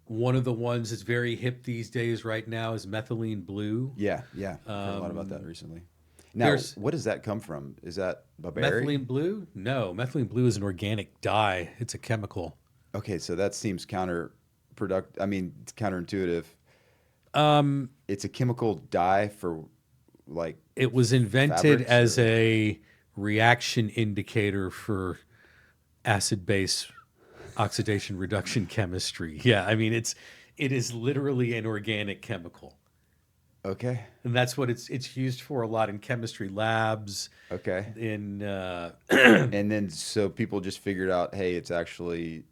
One of the ones that's very hip these days right now is methylene blue. Yeah, yeah. I've heard a lot about that Um, recently. Now, there's what does that come from? Is that a berry? methylene blue. No, methylene blue is an organic dye. It's a chemical. Okay, so that seems counterproductive. I mean, it's counterintuitive. Um, It's a chemical dye for like it was invented fabrics as or a reaction indicator for acid base oxidation reduction chemistry. Yeah, I mean it is literally an organic chemical. okay, And that's what it's used for a lot in chemistry labs okay. in And then so people just figured out, hey, it's actually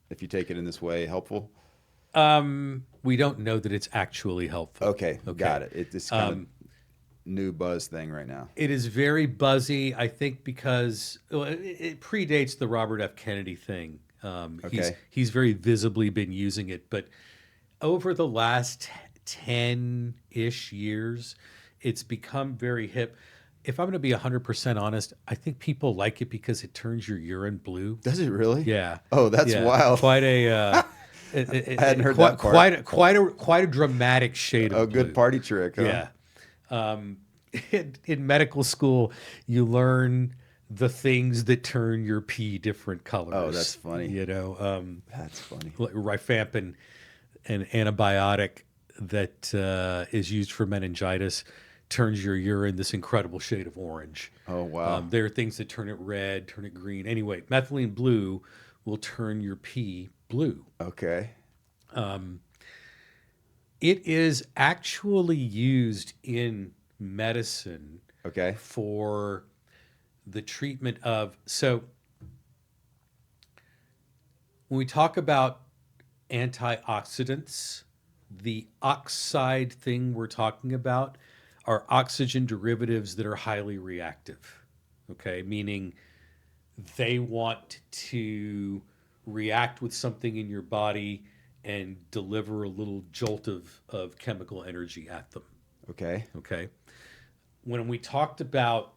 if you take it in this way, helpful. we don't know that it's actually helpful. Okay, got Okay. it. It's kind of Um, new buzz thing right now. it is very buzzy, I think, because well, it predates the Robert F. Kennedy thing. Okay, He's very visibly been using it, but over the last 10-ish years, it's become very hip. If I'm going to be 100% honest, I think people like it because it turns your urine blue. does it really? Yeah, Oh, that's yeah, wild. quite a I hadn't heard that part. quite a dramatic shade A of good blue. party trick, huh? Yeah. In medical school, you learn the things that turn your pee different Oh, that's colors. funny. That's funny. Like rifampin, an antibiotic that is used for meningitis, turns your urine this incredible shade of orange. Oh, wow. There are things that turn it red, turn it green. Anyway, methylene blue will turn your pee blue. Okay. It is actually used in medicine Okay. for the treatment of. So when we talk about antioxidants, the oxide thing we're talking about are oxygen derivatives that are highly reactive. Okay, meaning they want to react with something in your body and deliver a little jolt of chemical energy at them. Okay. Okay. When we talked about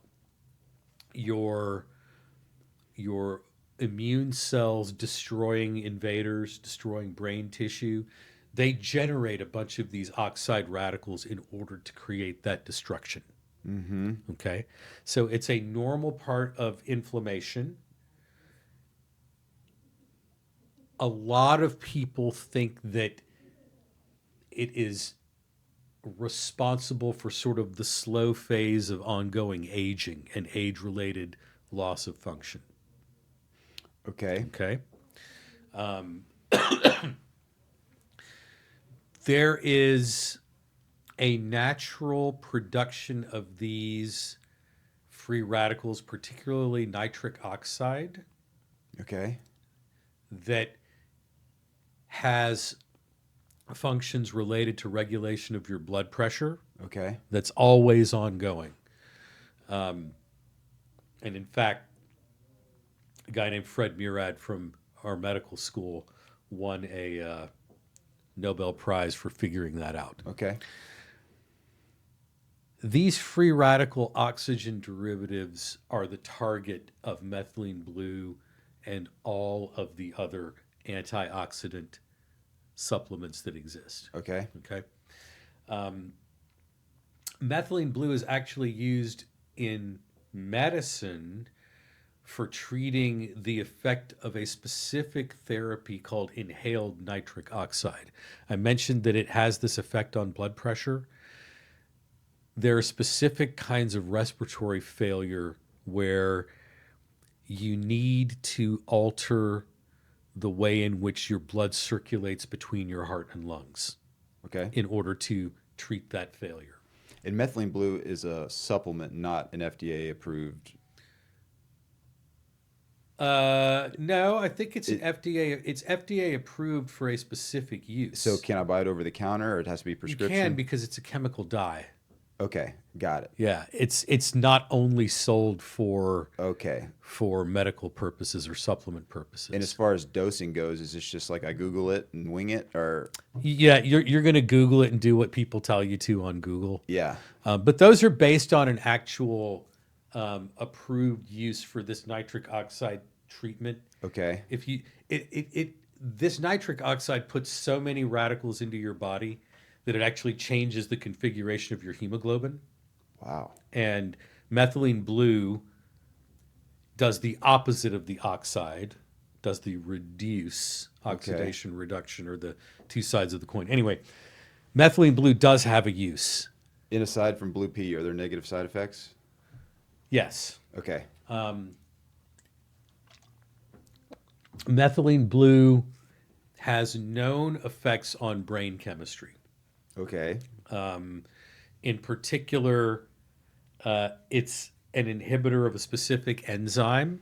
your your immune cells destroying invaders, destroying brain tissue, they generate a bunch of these oxide radicals in order to create that destruction. Mm-hmm. Okay. So it's a normal part of inflammation. A lot of people think that it is responsible for sort of the slow phase of ongoing aging and age related loss of function. Okay. Okay. There is a natural production of these free radicals, particularly nitric oxide, Okay. that has functions related to regulation of your blood pressure Okay. that's always ongoing. And in fact, a guy named Fred Murad from our medical school won a Nobel Prize for figuring that out. Okay. These free radical oxygen derivatives are the target of methylene blue and all of the other antioxidant supplements that exist. Okay. Okay. Methylene blue is actually used in medicine for treating the effect of a specific therapy called inhaled nitric oxide. I mentioned that it has this effect on blood pressure. There are specific kinds of respiratory failure where you need to alter the way in which your blood circulates between your heart and lungs Okay. in order to treat that failure. And methylene blue is a supplement, not an FDA approved. No, I think it's an It, FDA. It's FDA approved for a specific so use. can I buy it over the counter or it has to be You can prescription? because it's a chemical dye. Okay. Got it. Yeah, it's not only sold Okay. for medical purposes or supplement And as purposes. far as dosing goes, is this just like I Google it and wing it or Yeah, you're going to Google it and do what people tell you to on Google. yeah. But those are based on an actual approved use for this nitric oxide treatment. Okay. If you it this nitric oxide puts so many radicals into your body that it actually changes the configuration of your hemoglobin. Wow. And methylene blue does the opposite of the oxide, does the reduce, oxidation reduction, or the two sides of the coin. Anyway, methylene blue does have a use. And aside from blue pea, are there negative side effects? Yes. Okay. Methylene blue has known effects on brain chemistry. Okay. In particular, it's an inhibitor of a specific enzyme,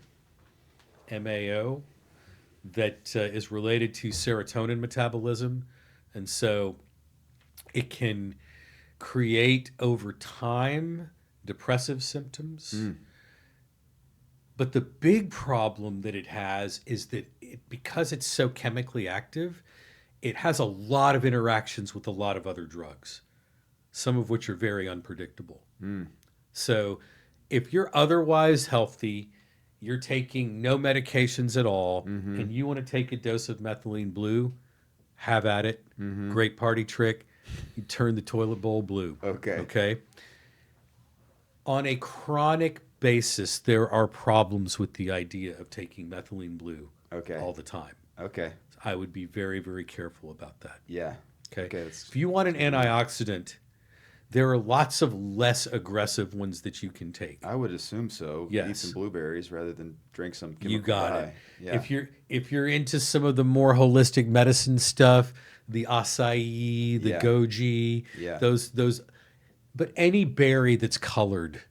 MAO, that is related to serotonin metabolism. And so it can create over time depressive symptoms. But the big problem that it has is that because it's so chemically active, it has a lot of interactions with a lot of other drugs, some of which are very unpredictable. So if you're otherwise healthy, you're taking no medications at all, and you want to take a dose of methylene blue, have at it. Great party trick. You turn the toilet bowl blue. Okay. Okay. On a chronic basis, there are problems with the idea of taking methylene blue all the time. Okay. I would be very, very careful about that. Yeah. Okay. Okay. If you want an antioxidant, there are lots of less aggressive ones that you can take. I would assume so. Yes. Eat some blueberries rather than drink some chemical You got dye. it. Yeah. If you're into some of the more holistic medicine stuff, the acai, the goji, Yeah. those, but any berry that's colored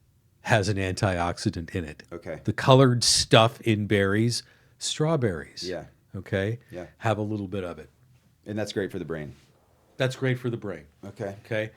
has an antioxidant in it. Okay. The colored stuff in berries, strawberries. Yeah. Okay. Yeah. Have a little bit of it. And that's great for the brain. That's great for the brain. Okay. Okay.